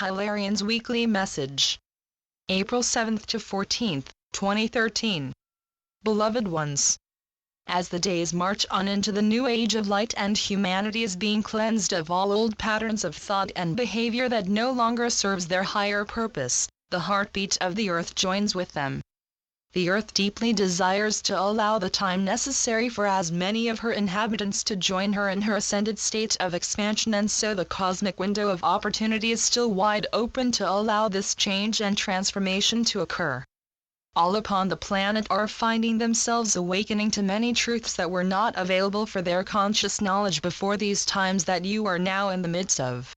Hilarion's Weekly Message. April 7th to 14th, 2013. Beloved ones, as the days march on into the new age of light and humanity is being cleansed of all old patterns of thought and behavior that no longer serves their higher purpose, the heartbeat of the earth joins with them. The earth deeply desires to allow the time necessary for as many of her inhabitants to join her in her ascended state of expansion, and so the cosmic window of opportunity is still wide open to allow this change and transformation to occur. All upon the planet are finding themselves awakening to many truths that were not available for their conscious knowledge before these times that you are now in the midst of.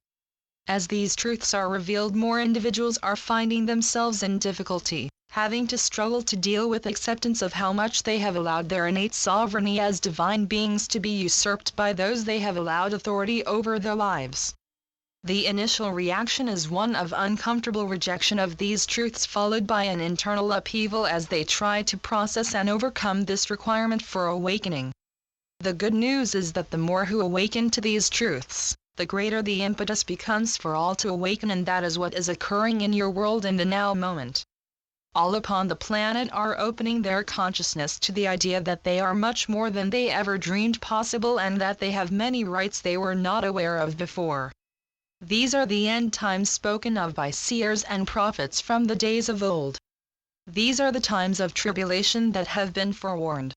As these truths are revealed, more individuals are finding themselves in difficulty, having to struggle to deal with acceptance of how much they have allowed their innate sovereignty as divine beings to be usurped by those they have allowed authority over their lives. The initial reaction is one of uncomfortable rejection of these truths, followed by an internal upheaval as they try to process and overcome this requirement for awakening. The good news is that the more who awaken to these truths, the greater the impetus becomes for all to awaken, and that is what is occurring in your world in the now moment. All upon the planet are opening their consciousness to the idea that they are much more than they ever dreamed possible, and that they have many rights they were not aware of before. These are the end times spoken of by seers and prophets from the days of old. These are the times of tribulation that have been forewarned.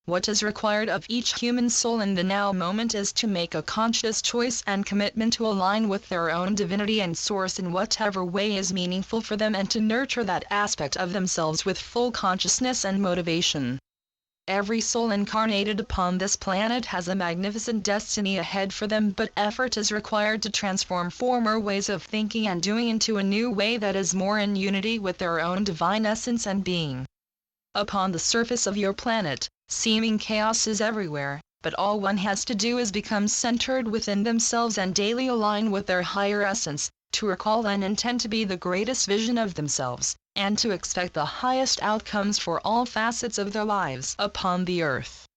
What is required of each human soul in the now moment is to make a conscious choice and commitment to align with their own divinity and source in whatever way is meaningful for them, and to nurture that aspect of themselves with full consciousness and motivation. Every soul incarnated upon this planet has a magnificent destiny ahead for them, but effort is required to transform former ways of thinking and doing into a new way that is more in unity with their own divine essence and being. Upon the surface of your planet, seeming chaos is everywhere, but all one has to do is become centered within themselves and daily align with their higher essence, to recall and intend to be the greatest vision of themselves, and to expect the highest outcomes for all facets of their lives upon the earth.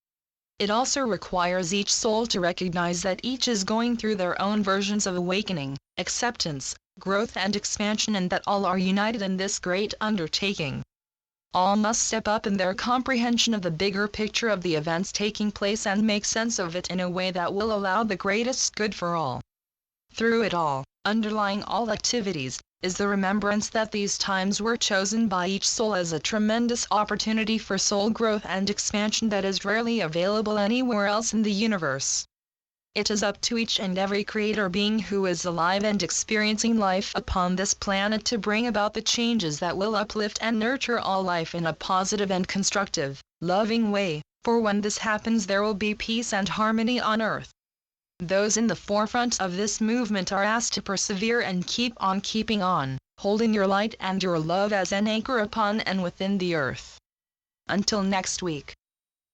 It also requires each soul to recognize that each is going through their own versions of awakening, acceptance, growth and expansion, and that all are united in this great undertaking. All must step up in their comprehension of the bigger picture of the events taking place and make sense of it in a way that will allow the greatest good for all. Through it all, underlying all activities, is the remembrance that these times were chosen by each soul as a tremendous opportunity for soul growth and expansion that is rarely available anywhere else in the universe. It is up to each and every creator being who is alive and experiencing life upon this planet to bring about the changes that will uplift and nurture all life in a positive and constructive, loving way, for when this happens there will be peace and harmony on earth. Those in the forefront of this movement are asked to persevere and keep on keeping on, holding your light and your love as an anchor upon and within the earth. Until next week.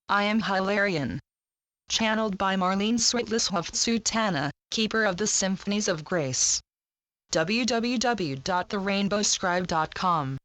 I am Hilarion. Channeled by Marlene Switless-Sultana, Keeper of the Symphonies of Grace. www.therainbowscribe.com